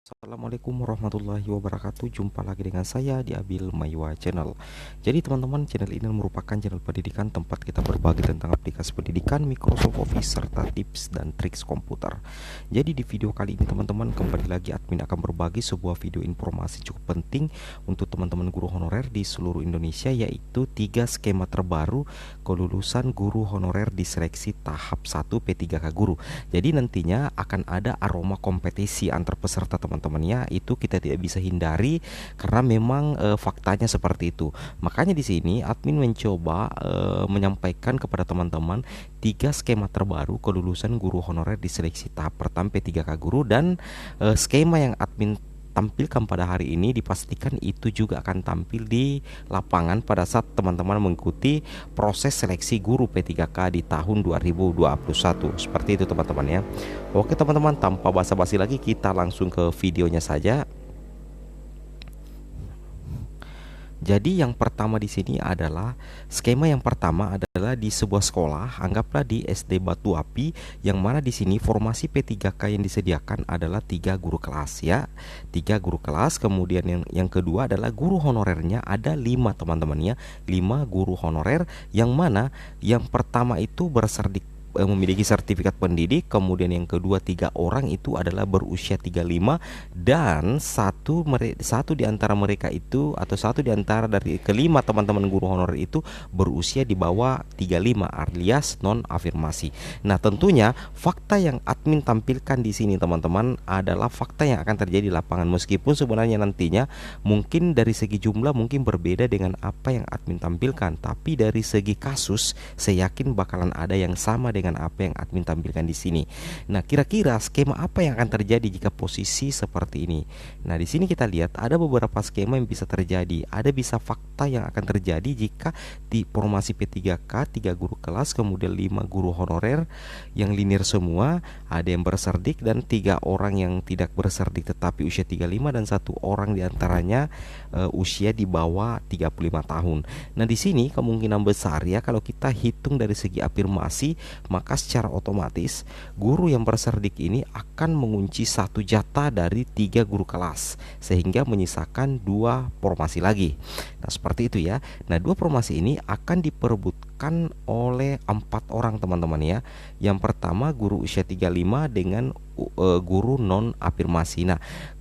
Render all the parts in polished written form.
Assalamualaikum warahmatullahi wabarakatuh. Jumpa lagi dengan saya di Abil Maywa Channel. Jadi teman-teman, channel ini merupakan channel pendidikan tempat kita berbagi tentang aplikasi pendidikan, Microsoft Office, serta tips dan triks komputer. Jadi di video kali ini teman-teman, kembali lagi admin akan berbagi sebuah video informasi cukup penting untuk teman-teman guru honorer di seluruh Indonesia, yaitu 3 skema terbaru kelulusan guru honorer di seleksi tahap 1 P3K Guru. Jadi nantinya akan ada aroma kompetisi antar peserta teman-temannya, itu kita tidak bisa hindari karena memang faktanya seperti itu. Makanya di sini admin mencoba menyampaikan kepada teman-teman 3 skema terbaru kelulusan guru honorer di seleksi tahap pertama P3K Guru, dan skema yang admin tampilkan pada hari ini dipastikan itu juga akan tampil di lapangan pada saat teman-teman mengikuti proses seleksi guru P3K di tahun 2021. Seperti itu teman-teman ya. Oke teman-teman, tanpa basa-basi lagi kita langsung ke videonya saja. Jadi yang pertama di sini adalah skema yang pertama adalah di sebuah sekolah, anggaplah di SD Batu Api, yang mana di sini formasi P3K yang disediakan adalah 3 guru kelas ya. 3 guru kelas, kemudian yang kedua adalah guru honorernya ada 5 teman-teman ya. 5 guru honorer, yang mana yang pertama itu memiliki sertifikat pendidik, kemudian yang kedua 3 orang itu adalah berusia 35, dan satu di antara mereka itu, atau satu di antara dari kelima teman-teman guru honorer itu berusia di bawah 35 alias non afirmasi. Nah, tentunya fakta yang admin tampilkan di sini teman-teman adalah fakta yang akan terjadi di lapangan, meskipun sebenarnya nantinya mungkin dari segi jumlah mungkin berbeda dengan apa yang admin tampilkan, tapi dari segi kasus saya yakin bakalan ada yang sama dengan apa yang admin tampilkan di sini. Nah, kira-kira skema apa yang akan terjadi jika posisi seperti ini? Nah, di sini kita lihat ada beberapa skema yang bisa terjadi. Ada bisa fakta yang akan terjadi jika di formasi P3K 3 guru kelas, kemudian 5 guru honorer yang linear semua, ada yang berserdik dan 3 orang yang tidak berserdik tetapi usia 35, dan 1 orang diantaranya usia di bawah 35 tahun. Nah, di sini kemungkinan besar ya, kalau kita hitung dari segi afirmasi, maka secara otomatis guru yang berserdik ini akan mengunci 1 jatah dari 3 guru kelas, sehingga menyisakan 2 formasi lagi. Nah, seperti itu ya. Nah, 2 formasi ini akan diperebutkan oleh 4 orang teman-teman ya. Yang pertama guru usia 35 dengan guru non afirmasi. Nah,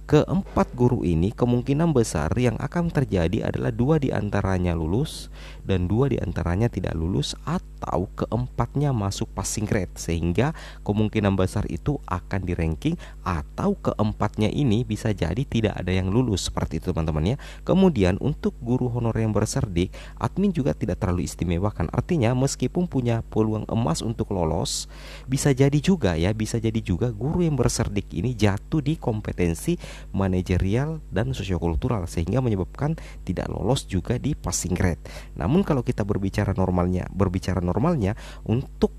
keempat guru ini kemungkinan besar yang akan terjadi adalah 2 diantaranya lulus dan 2 diantaranya tidak lulus, atau keempatnya masuk passing grade, sehingga kemungkinan besar itu akan di ranking, atau keempatnya ini bisa jadi tidak ada yang lulus. Seperti itu teman-teman ya. Kemudian untuk guru honorer yang berserdik, admin juga tidak terlalu istimewakan. Artinya meskipun punya peluang emas untuk lolos, bisa jadi juga ya, bisa jadi juga guru yang berserdik ini jatuh di kompetensi manajerial dan sosiokultural, sehingga menyebabkan tidak lolos juga di passing grade. Namun kalau kita berbicara normalnya untuk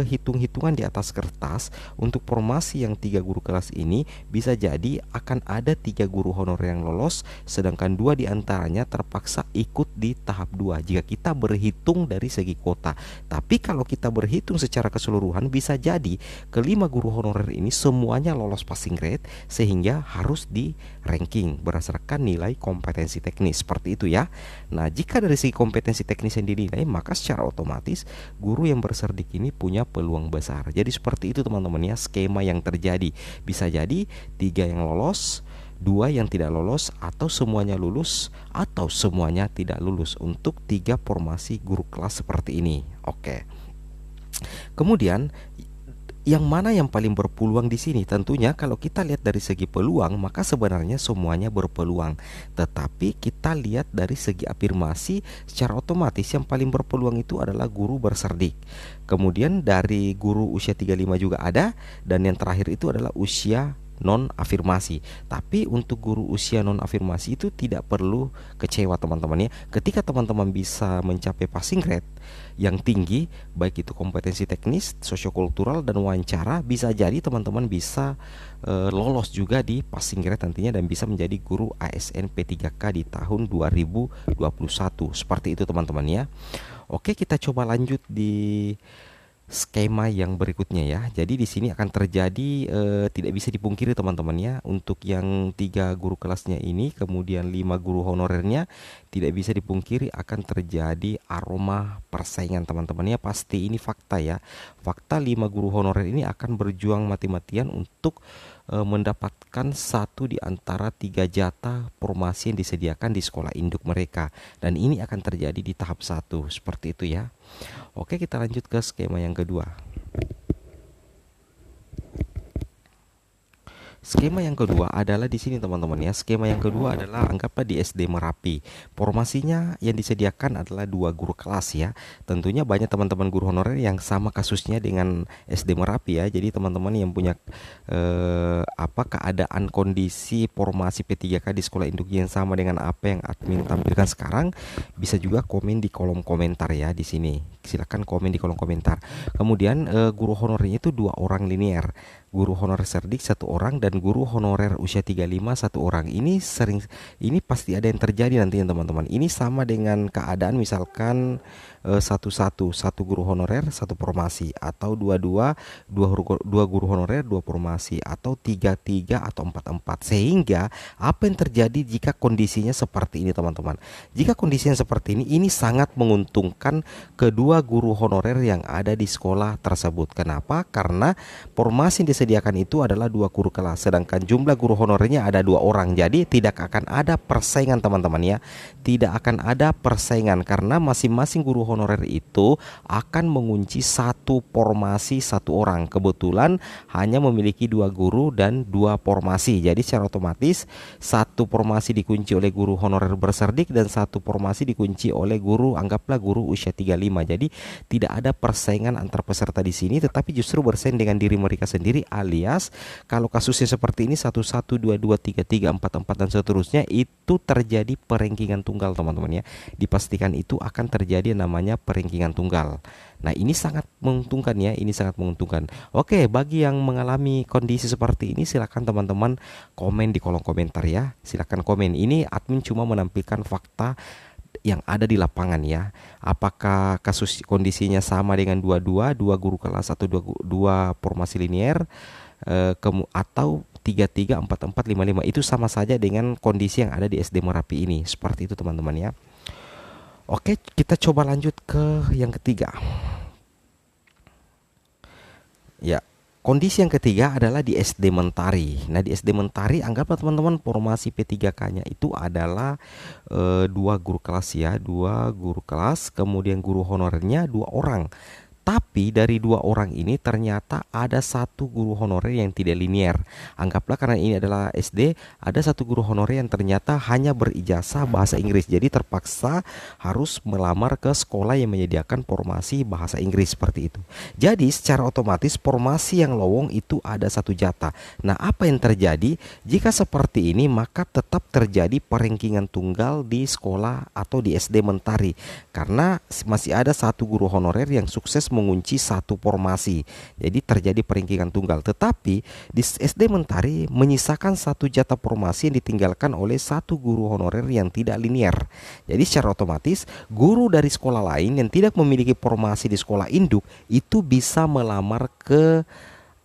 hitung-hitungan di atas kertas, untuk formasi yang 3 guru kelas ini bisa jadi akan ada 3 guru honorer yang lolos, sedangkan 2 diantaranya terpaksa ikut di tahap 2 jika kita berhitung dari segi kuota. Tapi kalau kita berhitung secara keseluruhan, bisa jadi kelima guru honorer ini semuanya lolos passing grade, sehingga harus di ranking berdasarkan nilai kompetensi teknis. Seperti itu ya. Nah, jika dari segi kompetensi teknis yang dinilai, maka secara otomatis guru yang berserdik ini punya peluang besar. Jadi seperti itu teman-teman ya, skema yang terjadi. Bisa jadi 3 yang lolos, 2 yang tidak lolos, atau semuanya lulus, atau semuanya tidak lulus untuk 3 formasi guru kelas seperti ini. Oke. Kemudian yang mana yang paling berpeluang di sini? Tentunya kalau kita lihat dari segi peluang, maka sebenarnya semuanya berpeluang. Tetapi kita lihat dari segi afirmasi, secara otomatis yang paling berpeluang itu adalah guru berserdik. Kemudian dari guru usia 35 juga ada, dan yang terakhir itu adalah usia non afirmasi. Tapi untuk guru usia non afirmasi itu tidak perlu kecewa teman-teman ya. Ketika teman-teman bisa mencapai passing grade yang tinggi, baik itu kompetensi teknis, sosiokultural, dan wawancara, bisa jadi teman-teman bisa lolos juga di passing grade nantinya dan bisa menjadi guru ASN P3K di tahun 2021. Seperti itu teman-teman ya. Oke, kita coba lanjut di skema yang berikutnya ya. Jadi di sini akan terjadi tidak bisa dipungkiri teman-teman ya, untuk yang 3 guru kelasnya ini kemudian 5 guru honorernya, tidak bisa dipungkiri akan terjadi aroma persaingan teman-teman ya. Pasti ini fakta ya. Fakta 5 guru honorer ini akan berjuang mati-matian untuk mendapatkan satu di antara 3 jatah formasi yang disediakan di sekolah induk mereka, dan ini akan terjadi di tahap 1 seperti itu ya. Oke, kita lanjut ke skema yang kedua. Skema yang kedua adalah di sini teman-teman ya. Skema yang kedua adalah anggaplah di SD Merapi. Formasinya yang disediakan adalah 2 guru kelas ya. Tentunya banyak teman-teman guru honorer yang sama kasusnya dengan SD Merapi ya. Jadi teman-teman yang punya keadaan kondisi formasi P3K di sekolah induk yang sama dengan apa yang admin tampilkan sekarang, bisa juga komen di kolom komentar ya di sini. Silakan komen di kolom komentar. Kemudian guru honorernya itu 2 orang linear. Guru honorer serdik 1 orang dan guru honorer usia 35 1 orang. Ini pasti ada yang terjadi nantinya teman-teman. Ini sama dengan keadaan misalkan 1 guru honorer 1 formasi, atau 2 guru honorer 2 formasi, atau 3 atau 4 Sehingga apa yang terjadi jika kondisinya seperti ini teman-teman? Jika kondisinya seperti ini sangat menguntungkan kedua guru honorer yang ada di sekolah tersebut. Kenapa? Karena formasi yang disediakan itu adalah 2 guru kelas, sedangkan jumlah guru honorernya ada 2 orang. Jadi tidak akan ada persaingan teman-teman ya. Tidak akan ada persaingan karena masing-masing guru honorer itu akan mengunci 1 formasi 1 orang. Kebetulan hanya memiliki 2 guru dan 2 formasi. Jadi secara otomatis 1 formasi dikunci oleh guru honorer berserdik dan 1 formasi dikunci oleh guru, anggaplah guru usia 35. Jadi tidak ada persaingan antar peserta di sini, tetapi justru bersaing dengan diri mereka sendiri, alias kalau kasusnya seperti ini 1 1 2 2 3 3 4 4 dan seterusnya, itu terjadi perengkingan tunggal teman-teman ya. Dipastikan itu akan terjadi namanya perengkingan tunggal. Nah, ini sangat menguntungkan ya, ini sangat menguntungkan. Oke, bagi yang mengalami kondisi seperti ini silakan teman-teman komen di kolom komentar ya. Silakan komen. Ini admin cuma menampilkan fakta yang ada di lapangan ya. Apakah kasus kondisinya sama dengan 2 guru kelas atau 2 formasi linear, atau 3 4 5 5, itu sama saja dengan kondisi yang ada di SD Merapi ini. Seperti itu teman-teman ya. Oke, kita coba lanjut ke yang ketiga. Ya, kondisi yang ketiga adalah di SD Mentari. Nah, di SD Mentari anggaplah teman-teman formasi P3K-nya itu adalah 2 guru kelas ya, 2 guru kelas, kemudian guru honorernya 2 orang. Tapi dari 2 orang ini ternyata ada 1 guru honorer yang tidak linear. Anggaplah karena ini adalah SD, ada 1 guru honorer yang ternyata hanya berijazah bahasa Inggris. Jadi terpaksa harus melamar ke sekolah yang menyediakan formasi bahasa Inggris seperti itu. Jadi secara otomatis formasi yang lowong itu ada 1 jatah. Nah, apa yang terjadi? Jika seperti ini maka tetap terjadi perengkingan tunggal di sekolah atau di SD Mentari. Karena masih ada 1 guru honorer yang sukses mengunci 1 formasi. Jadi terjadi perengkingan tunggal. Tetapi di SD Mentari menyisakan 1 jatah formasi yang ditinggalkan oleh 1 guru honorer yang tidak linear. Jadi secara otomatis guru dari sekolah lain yang tidak memiliki formasi di sekolah induk itu bisa melamar ke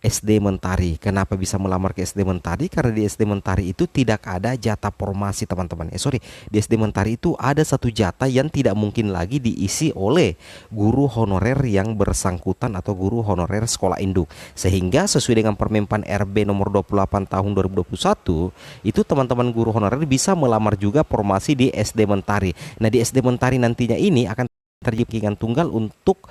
SD Mentari. Kenapa bisa melamar ke SD Mentari? Karena di SD Mentari itu tidak ada jatah formasi teman-teman. Di SD Mentari itu ada 1 jatah yang tidak mungkin lagi diisi oleh guru honorer yang bersangkutan atau guru honorer sekolah induk. Sehingga sesuai dengan Permenpan RB nomor 28 tahun 2021, itu teman-teman guru honorer bisa melamar juga formasi di SD Mentari. Nah, di SD Mentari nantinya ini akan terjadi perengkingan tunggal untuk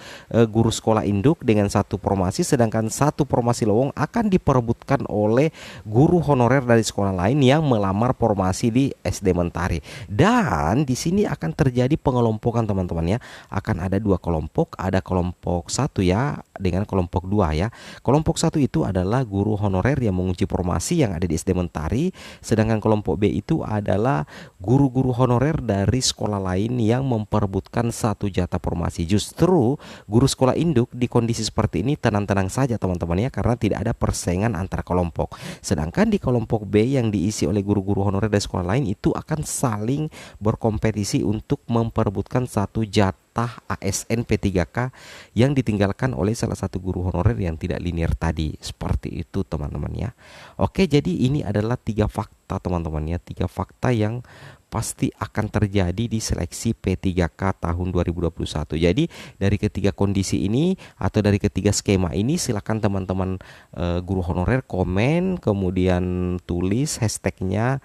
guru sekolah induk dengan 1 formasi, sedangkan 1 formasi lowong akan diperebutkan oleh guru honorer dari sekolah lain yang melamar formasi di SD Mentari. Dan di sini akan terjadi pengelompokan teman-teman ya. Akan ada 2 kelompok, ada kelompok 1 ya dengan kelompok 2 ya. Kelompok 1 itu adalah guru honorer yang mengunci formasi yang ada di SD Mentari, sedangkan kelompok B itu adalah guru-guru honorer dari sekolah lain yang memperebutkan 1 jatah formasi. Justru guru sekolah induk di kondisi seperti ini tenang-tenang saja teman-teman ya, karena tidak ada persaingan antar kelompok. Sedangkan di kelompok B yang diisi oleh guru-guru honorer dari sekolah lain itu akan saling berkompetisi untuk memperebutkan 1 jatah jatah ASN P3K yang ditinggalkan oleh salah satu guru honorer yang tidak linear tadi. Seperti itu teman-teman ya. Oke, jadi ini adalah 3 fakta teman-teman ya, 3 fakta yang pasti akan terjadi di seleksi P3K tahun 2021. Jadi dari ketiga kondisi ini atau dari ketiga skema ini silakan teman-teman guru honorer komen, kemudian tulis hashtagnya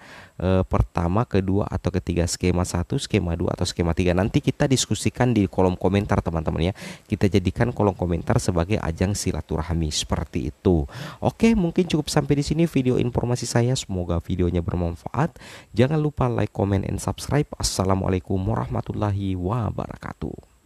pertama, kedua atau ketiga, skema 1, skema 2 atau skema 3. Nanti kita diskusikan di kolom komentar teman-teman ya. Kita jadikan kolom komentar sebagai ajang silaturahmi seperti itu. Oke, mungkin cukup sampai di sini video informasi saya. Semoga videonya bermanfaat. Jangan lupa like, comment, and subscribe. Assalamualaikum warahmatullahi wabarakatuh.